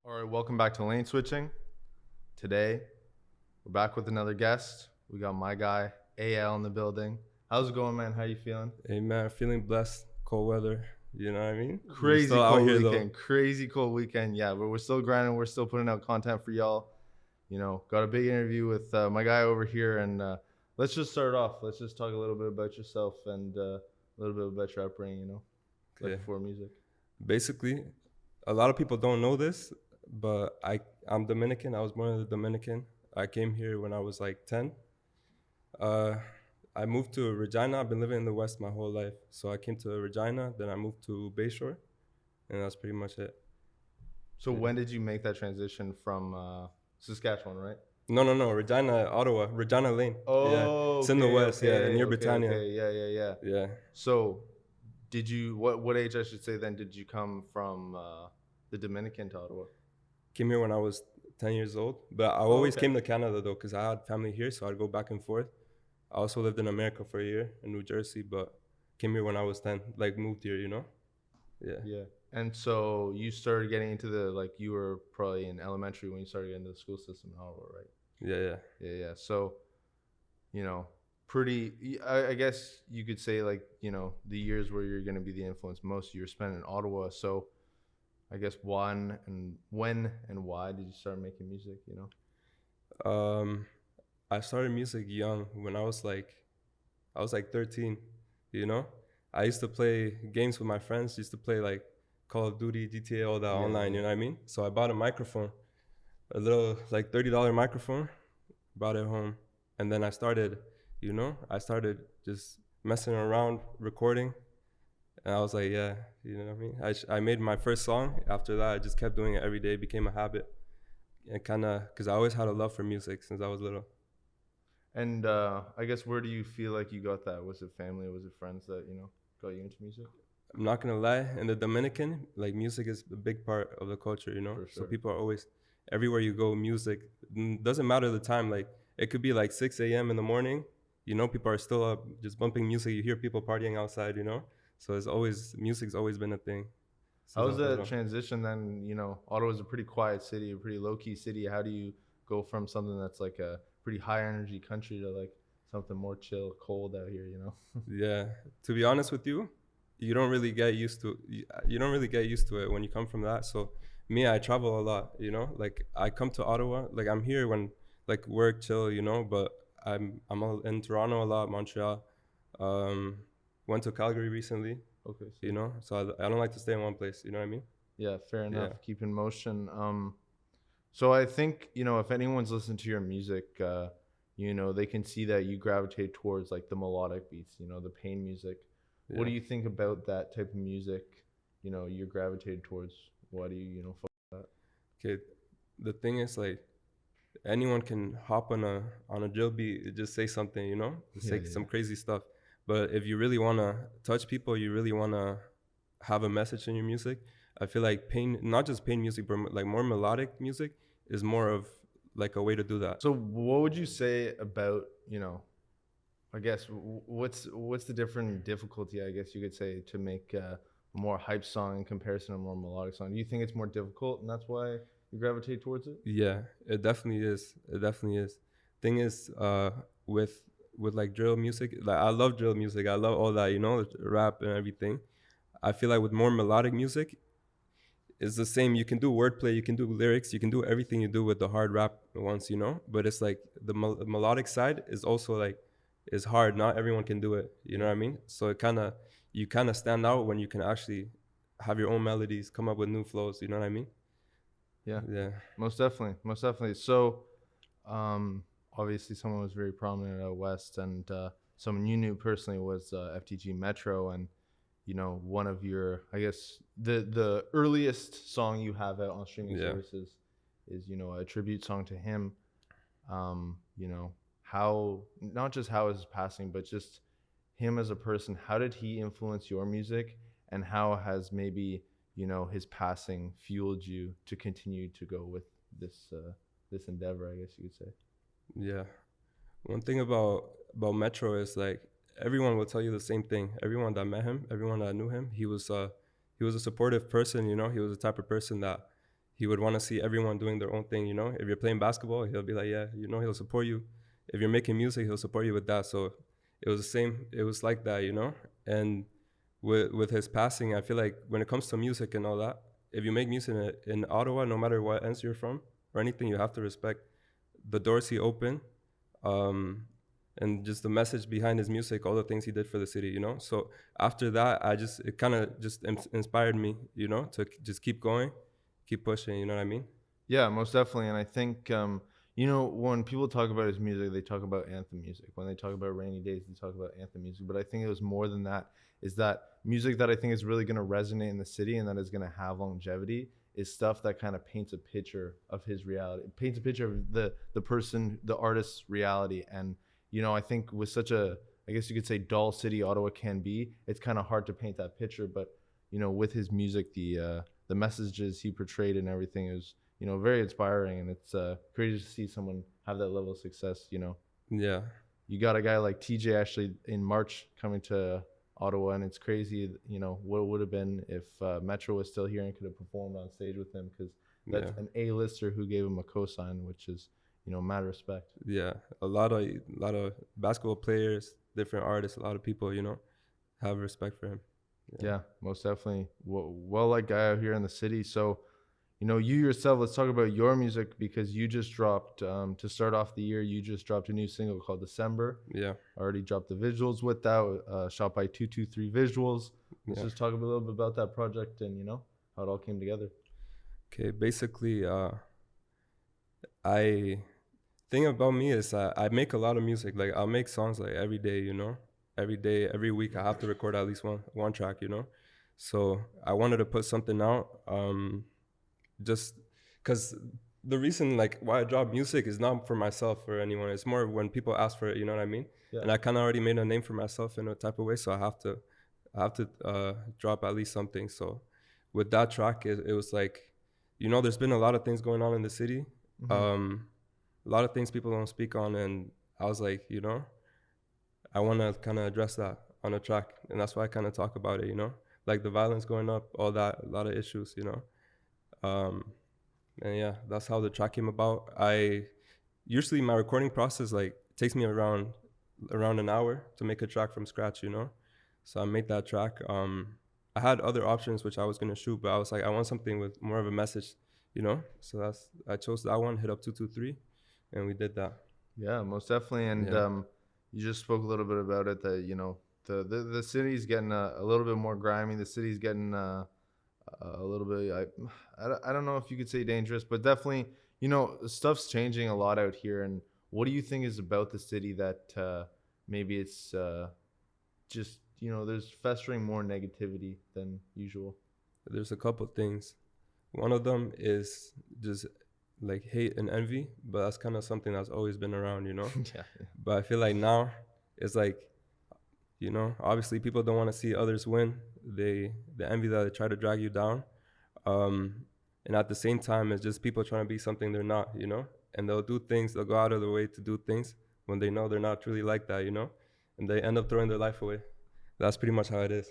All right, welcome back to Lane Switching. Today, we're back with another guest. We got my guy, A.L in the building. How's it going, man? How you feeling? Hey man, feeling blessed. Cold weather, you know what I mean? We're Crazy still out cold here weekend. though. Crazy cold weekend. Yeah, but we're still grinding. We're still putting out content for y'all. Got a big interview with my guy over here. And let's just start off. Let's just talk a little bit about yourself and a little bit about your upbringing, like Okay. before music. Basically, a lot of people don't know this, but I'm Dominican. I was born in the Dominican. I came here when I was like 10. Uh, I moved to Regina. I've been living in the West my whole life. So I came to Regina, then I moved to Bayshore, and that's pretty much it. So Yeah. when did you make that transition from Saskatchewan, right? No, Regina, Ottawa, Regina Lane. Yeah, Oh, it's in the West. Yeah, near Britannia. okay. Yeah. Yeah. So, did you what age I should say then did you come from the Dominican to Ottawa? Came here when I was 10 years old, but I Oh, always okay. came to Canada though, because I had family here, so I'd go back and forth. I also lived in America for a year in New Jersey, but came here when I was 10, like moved here, you know? Yeah. Yeah. And so you started getting into the like you were probably in elementary when you started getting into the school system in Ottawa, right? Yeah. Yeah. So, you know, I guess you could say like, the years where you're going to be the influence most you're spent in Ottawa. So, I guess when and why did you start making music? Um, I started music young when I was like 13, you know? I used to play games with my friends, used to play like Call of Duty, GTA, all that online, you know what I mean? So I bought a microphone, a little like $30 microphone, brought it home, and then I started just messing around recording, and I was like, yeah, you know what I mean. I made my first song. After that, I just kept doing it every day. It became a habit, and kind of because I always had a love for music since I was little. And I guess where do you feel like you got that? Was it family? Was it friends that got you into music? I'm not gonna lie, in the Dominican, like music is a big part of the culture, you know. For So sure. people are always, everywhere you go, music. Doesn't matter the time. Like it could be like 6 a.m. in the morning. You know, people are still up just bumping music. You hear people partying outside. You know, so it's always music's always been a thing How since I was was that little. transition then? Ottawa's a pretty quiet city, a pretty low key city. How do you go from something that's like a pretty high energy country to like something more chill, cold out here? Yeah, to be honest with you, you don't really get used to it when you come from that. So me, I travel a lot, you know? Like I come to Ottawa, like I'm here when like work chill, you know, but in Toronto a lot, Montreal. Um Went to Calgary recently, Okay, you so know? So I don't like to stay in one place, you know what I mean? yeah, fair Yeah. enough. Keep in motion. So I think if anyone's listened to your music, they can see that you gravitate towards like the melodic beats, the pain music. What Yeah. do you think about that type of music? You're gravitated towards. Why do you fuck with that? Okay. The thing is like anyone can hop on a drill beat and just say something, you know, just Yeah, say yeah. some crazy stuff. But if you really want to touch people, you really want to have a message in your music. I feel like pain, not just pain music, but like more melodic music is more of like a way to do that. So what would you say about, I guess what's the different difficulty, I guess you could say, to make a more hype song in comparison to a more melodic song? Do you think it's more difficult and that's why you gravitate towards it? Yeah, it definitely is. It definitely is. Thing is, with with like drill music, like I love drill music. I love all that, you know, rap and everything. I feel like with more melodic music, it's the same. You can do wordplay, you can do lyrics, you can do everything you do with the hard rap ones, you know. But it's like the melodic side is also like is hard. Not everyone can do it. You know what I mean? So you kind of stand out when you can actually have your own melodies, come up with new flows. You know what I mean? Yeah, Yeah, most definitely, most definitely. So, obviously, someone was very prominent out west, and someone you knew personally was FTG Metro, and one of your, I guess, the earliest song you have out on streaming yeah. services is a tribute song to him. How not just how is his passing, but just him as a person. How did he influence your music, and how has maybe his passing fueled you to continue to go with this endeavor, I guess you could say. Yeah. One thing about Metro is like everyone will tell you the same thing. Everyone that met him, everyone that knew him, he was a supportive person, you know. He was the type of person that he would want to see everyone doing their own thing, you know. If you're playing basketball, he'll be like, yeah, you know, he'll support you. If you're making music, he'll support you with that. So it was the same. It was like that, you know. And with his passing, I feel like when it comes to music and all that, if you make music in Ottawa, no matter what ends you're from or anything, you have to respect the doors he opened, um, and just the message behind his music, all the things he did for the city, you know. So after that, it kind of just inspired me, you know, to just keep going, keep pushing. You know what I mean? Yeah, most definitely. And I think, you know, when people talk about his music, they talk about anthem music. When they talk about Rainy Days, they talk about anthem music. But I think it was more than that. Is that music that I think is really going to resonate in the city and that is going to have longevity is stuff that kind of paints a picture of his reality, it paints a picture of the person, the artist's reality. And you know, I think with such a, I guess you could say, dull city Ottawa can be, it's kind of hard to paint that picture. But you know, with his music, the messages he portrayed and everything is, you know, very inspiring, and it's crazy to see someone have that level of success. You know, Yeah, you got a guy like TJ actually in March coming to Ottawa, and it's crazy. You know what it would have been if Metro was still here and could have performed on stage with him, because that's yeah, an A-lister who gave him a cosign, which is, you know, mad respect. yeah. A lot of basketball players, different artists, a lot of people, you know, have respect for him. Yeah, Yeah, most definitely. Well, like guy out here in the city. So, you know, you yourself, let's talk about your music, because you just dropped, to start off the year, you just dropped a new single called December. yeah, Already dropped the visuals with that, shot by 223 Visuals. Let's yeah. just talk a little bit about that project and, you know, how it all came together. Okay, basically, I thing about me is I make a lot of music. Like I'll make songs like every day, you know. Every day, every week, I have to record at least one track, you know. So I wanted to put something out, just because the reason like why I drop music is not for myself or anyone. It's more when people ask for it. You know what I mean? Yeah. And I kind of already made a name for myself in a type of way, so I have to drop at least something. So with that track, it was like, you know, there's been a lot of things going on in the city. Hmm. Um, a lot of things people don't speak on, and I was like, you know, I want to kind of address that on a track, and that's why I kind of talk about it, you know, like the violence going up, all that, a lot of issues, you know. um, and yeah, that's how the track came about. I usually my recording process like takes me around an hour to make a track from scratch, you know. So I made that track. I had other options which I was gonna shoot, but I was like, I want something with more of a message, you know. So I chose that one, hit up 223, and we did that. Yeah, most definitely. And Yeah, you just spoke a little bit about it, that, you know, the city's getting a little bit more grimy. The city's getting a little bit, I don't know if you could say dangerous, but definitely, you know, stuff's changing a lot out here. And what do you think is about the city that maybe it's just, you know, there's festering more negativity than usual? there's a couple things. One of them is just like hate and envy, but that's kind of something that's always been around, you know. Yeah. But I feel like now it's like, you know, obviously people don't want to see others win. They envy that, they try to drag you down. Um, and at the same time, it's just people trying to be something they're not, you know. And they'll do things, they'll go out of their way to do things when they know they're not truly like that, you know. And they end up throwing their life away. That's pretty much how it is.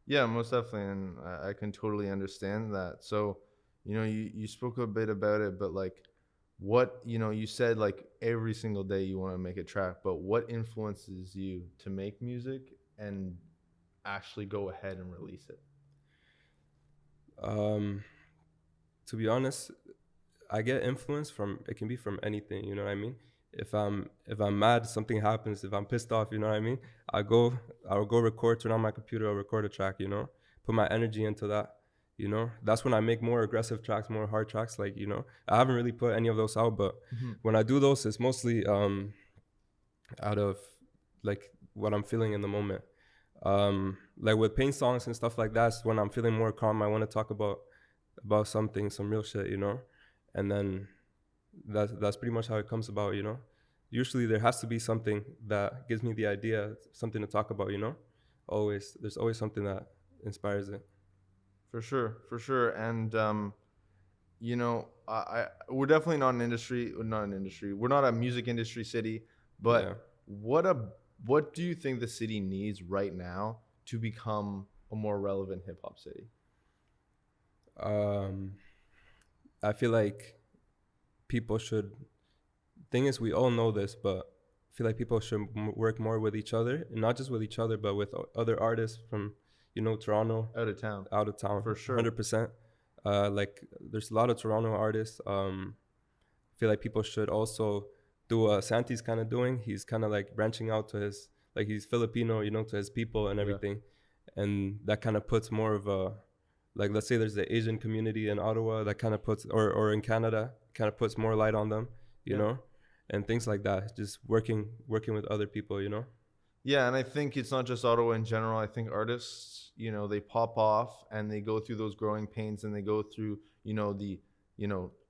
Yeah, most definitely, and I can totally understand that. So, you know, you spoke a bit about it, but like, what, you know, you said like every single day you want to make a track, but what influences you to make music and actually go ahead and release it? Um, to be honest, I get influence from it can be from anything, you know what I mean? If I'm mad, something happens, if I'm pissed off, you know what I mean? I'll go record, turn on my computer, I'll record a track, you know? Put my energy into that, you know? That's when I make more aggressive tracks, more hard tracks, like, you know. I haven't really put any of those out, but Hmm. when I do those, it's mostly out of like what I'm feeling in the moment. Like with pain songs and stuff like that, it's when I'm feeling more calm, I want to talk about something, some real shit, you know? And then that's pretty much how it comes about, you know. Usually there has to be something that gives me the idea, something to talk about, you know. Always there's always something that inspires it. For sure, for sure. And you know, we're definitely not an industry. We're not a music industry city, Yeah. but what do you think the city needs right now to become a more relevant hip hop city? um I feel like people should. Thing is, we all know this, but I feel like people should work more with each other, and not just with each other, but with other artists from, Toronto, Out of town, out of town, for sure. 100%. Like there's a lot of Toronto artists. I feel like people should also do what Santi's kind of doing. He's kind of like branching out to his, like he's Filipino, to his people and Yeah. everything, and that kind of puts more of a, like, let's say there's the Asian community in Ottawa that kind of puts, or in Canada, kind of puts more light on them, you Yeah. know, and things like that. Just working with other people. Yeah, and I think it's not just Ottawa in general. I think artists, they pop off and they go through those growing pains and they go through, the,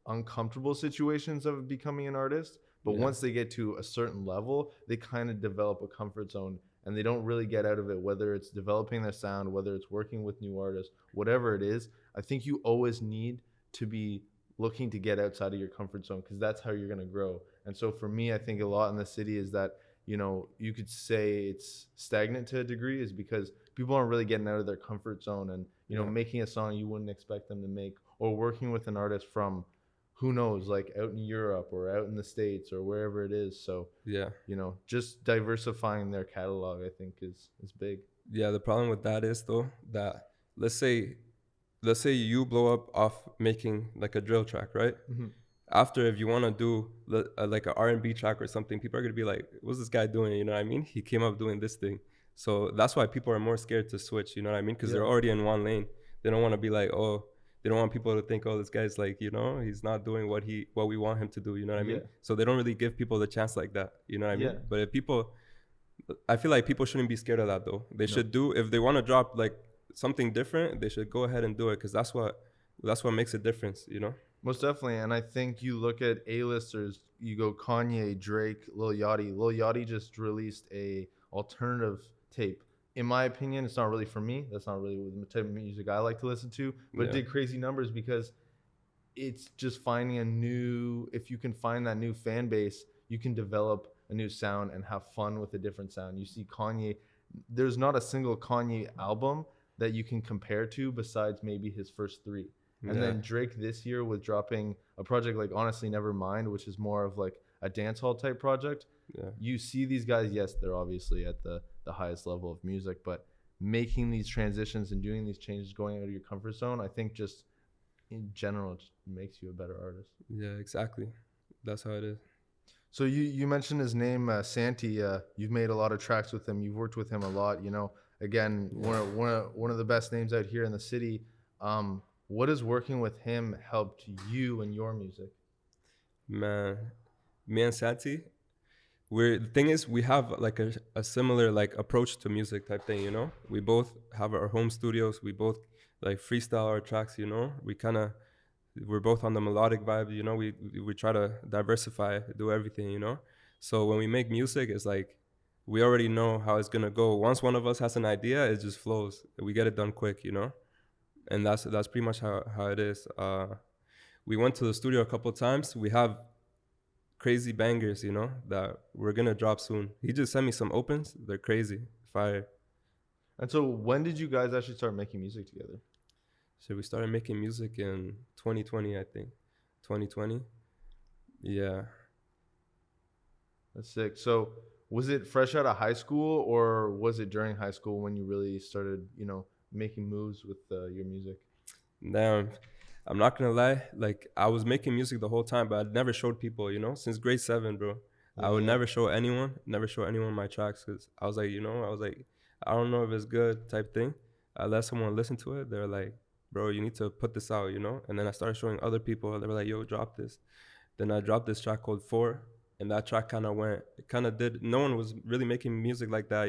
uncomfortable situations of becoming an artist. But Yeah, once they get to a certain level, they kind of develop a comfort zone and they don't really get out of it, whether it's developing their sound, whether it's working with new artists, whatever it is. I think you always need to be looking to get outside of your comfort zone because that's how you're going to grow. And so for me, I think a lot in the city is that you could say it's stagnant to a degree is because people aren't really getting out of their comfort zone and, yeah, making a song you wouldn't expect them to make or working with an artist from who knows, like out in Europe or out in the States or wherever it is. So, yeah, just diversifying their catalog, I think is big. yeah. The problem with that is though that, let's say let's say you blow up off making like a drill track, right? Hmm. After, if you want to do like an R&B track or something, people are going to be like, what's this guy doing? You know what I mean? He came up doing this thing. So that's why people are more scared to switch, you know what I mean? Because Yeah. they're already in one lane. They don't want to be like, oh, they don't want people to think, oh, this guy's like, he's not doing what we want him to do, you know what I Yeah. mean? So they don't really give people the chance like that, you know what I Yeah. mean? But if people, I feel like people shouldn't be scared of that though. They No. should do, if they want to drop like something different, they should go ahead and do it, because that's what makes a difference. Most definitely, and I think you look at A-listers, you go Kanye, Drake, Lil Yachty. Lil Yachty just released a alternative tape. In my opinion, it's not really for me. That's not really the type of music I like to listen to, but it Yeah, did crazy numbers because it's just finding a new, if you can find that new fan base, you can develop a new sound and have fun with a different sound. You see Kanye, there's not a single Kanye album that you can compare to besides maybe his first three. And yeah, then Drake this year with dropping a project like Honestly Nevermind, which is more of like a dancehall type project. yeah. You see these guys, yes, they're obviously at the highest level of music, but making these transitions and doing these changes, going out of your comfort zone, I think just in general just makes you a better artist. Yeah, exactly. That's how it is. So you mentioned his name, Santi. You've made a lot of tracks with him. You've worked with him a lot. Again, Yeah. one of the best names out here in the city. What has working with him helped you and your music? Man, me and Santi, the thing is, we have like a similar like approach to music type thing. We both have our home studios. We both like freestyle our tracks. We're both on the melodic vibe. We try to diversify, do everything. So when we make music, it's like we already know how it's gonna go. Once one of us has an idea, it just flows. We get it done quick. And that's pretty much how it is. We went to the studio a couple of times. We have crazy bangers, that we're gonna drop soon. He just sent me some opens. They're crazy, fire. And so when did you guys actually start making music together? So we started making music in 2020, I think. 2020. Yeah. That's sick. So was it fresh out of high school or was it during high school when you really started, making moves with your music? Damn. I'm not gonna lie. Like, I was making music the whole time, but I never showed people. Since grade 7, bro. I Yeah, would yeah. never show anyone my tracks, because I was like, I don't know if it's good type thing. I let someone listen to it. They're like, bro, you need to put this out. And then I started showing other people. They were like, yo, drop this. Then I dropped this track called 4, and that track no one was really making music like that.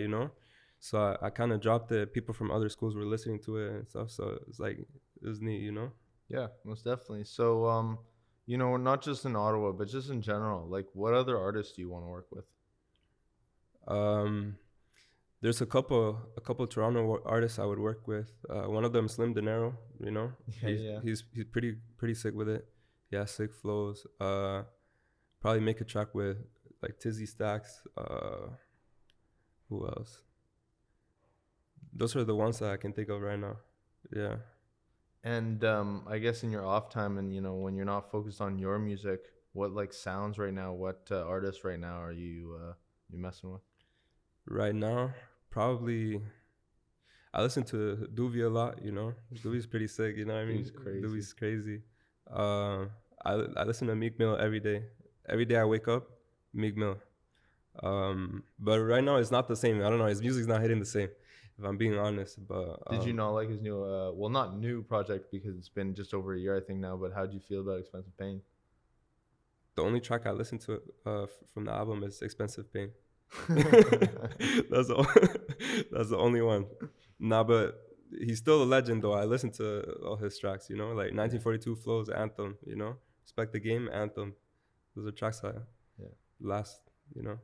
So I kind of dropped it. People from other schools were listening to it and stuff. So it's like, it was neat. Yeah, most definitely. So, not just in Ottawa, but just in general, like what other artists do you want to work with? Um, there's a couple Toronto artists I would work with. One of them, Slim Dinero. Yeah, He's yeah. he's he's pretty sick with it. Yeah, sick flows. Probably make a track with like Tizzy Stacks. Who else? Those are the ones that I can think of right now. Yeah. And I guess in your off time and when you're not focused on your music, what like sounds right now? What artists right now are you messing with? Right now, probably I listen to Doobie a lot. Doobie's pretty sick. You know what I mean? Dude's crazy. Doobie's crazy. Uh, I listen to Meek Mill every day. Every day I wake up, Meek Mill. But right now it's not the same. I don't know. His music's not hitting the same, if I'm being honest. But Did you not like his new well, not new project because it's been just over a year I think now, but how did you feel about Expensive Pain? the only track I listened to from the album is Expensive Pain. That's that's the only one. Nah, but he's still a legend though. I listen to all his tracks, like 1942 Flows, Anthem, Respect the Game, Anthem. Those are tracks I Yeah. last, you know.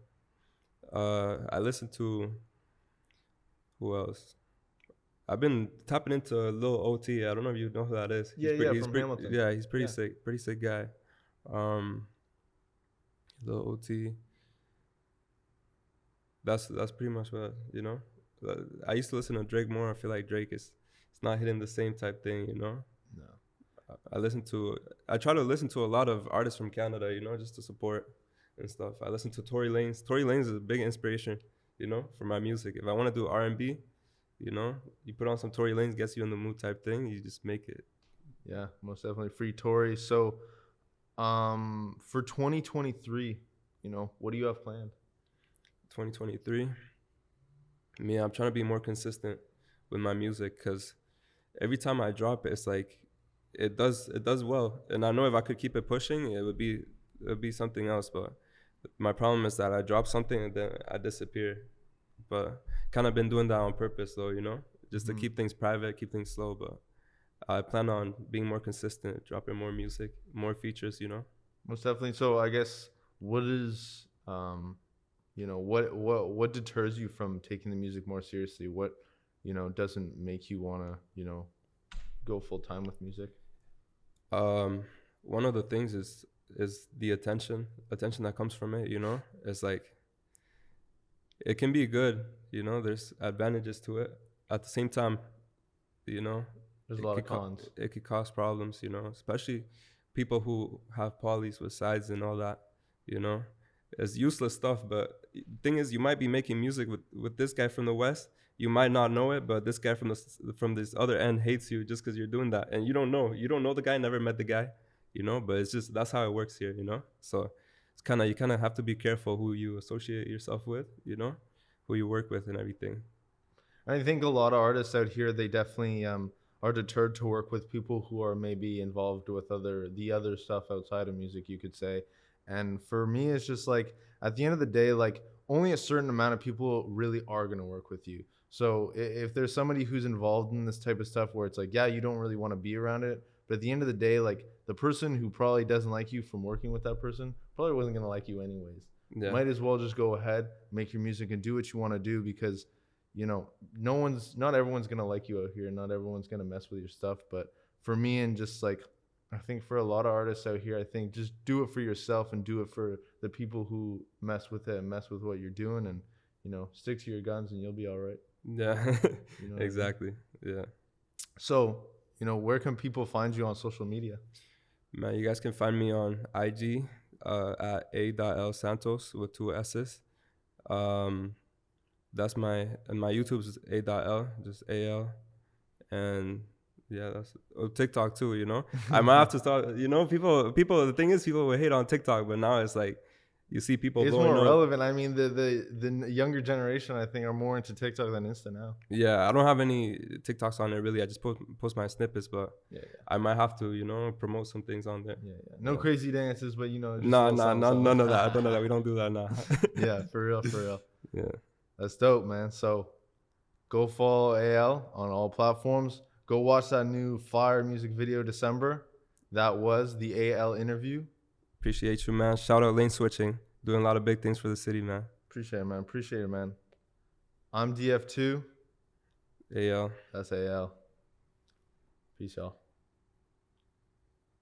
I listen to who else? I've been tapping into Lil OT. I don't know if you know who that is. From Hamilton. Yeah, he's pretty Yeah. sick. Pretty sick guy. Lil OT. That's pretty much what I used to listen to Drake more. I feel like Drake is it's not hitting the same type thing. No. I try to listen to a lot of artists from Canada, just to support and stuff. I listen to Tory Lanez. Tory Lanez is a big inspiration, for my music. If I want to do R&B, you put on some Tory Lanez, gets you in the mood type thing. You just make it. Yeah, most definitely. Free Tory. So, for 2023, what do you have planned? 2023. Me, I'm trying to be more consistent with my music because every time I drop it, it's like it does well. And I know if I could keep it pushing, it would be something else. But my problem is that I drop something and then I disappear. But kind of been doing that on purpose though, just to keep things private, keep things slow. But I plan on being more consistent, dropping more music, more features, Most definitely. So I guess what is what deters you from taking the music more seriously? What doesn't make you want to go full time with music? One of the things is the attention that comes from it. It's like it can be good. There's advantages to it. At the same time, there's a lot of cons. It could cause problems. Especially people who have polys with sides and all that. It's useless stuff. But the thing is, you might be making music with this guy from the West. You might not know it, but this guy from this other end hates you just because you're doing that, and you don't know the guy, never met the guy, But it's just that's how it works here, So it's you kind of have to be careful who you associate yourself with, who you work with and everything. I think a lot of artists out here, they definitely are deterred to work with people who are maybe involved with the other stuff outside of music, you could say. And for me, it's just like at the end of the day, like only a certain amount of people really are going to work with you. So if there's somebody who's involved in this type of stuff where it's like, yeah, you don't really want to be around it, but at the end of the day, like the person who probably doesn't like you from working with that person probably wasn't going to like you anyways. Yeah. Might as well just go ahead, make your music and do what you want to do because, not everyone's going to like you out here. Not everyone's going to mess with your stuff. But for me and just like, I think for a lot of artists out here, I think just do it for yourself and do it for the people who mess with it and mess with what you're doing and, stick to your guns and you'll be all right. Yeah, exactly. I mean? Yeah. So, where can people find you on social media? Man, you guys can find me on IG at A.L Santos with 2 S's. That's my YouTube's A.L, just A.L. And yeah, that's TikTok too, I might have to start, people, the thing is people will hate on TikTok, but now it's like, you see people it's more relevant. I mean, the younger generation, I think, are more into TikTok than Insta now. Yeah, I don't have any TikToks on it really. I just post my snippets, but I might have to, promote some things on there. Yeah. No crazy dances, but none of that. None of that. We don't do that now. Yeah, for real. Yeah, that's dope, man. So go follow AL on all platforms. Go watch that new fire music video December. That was the AL interview. Appreciate you, man. Shout out Lane Switching. Doing a lot of big things for the city, man. Appreciate it, man. I'm DF2. AL. That's AL. Peace, y'all.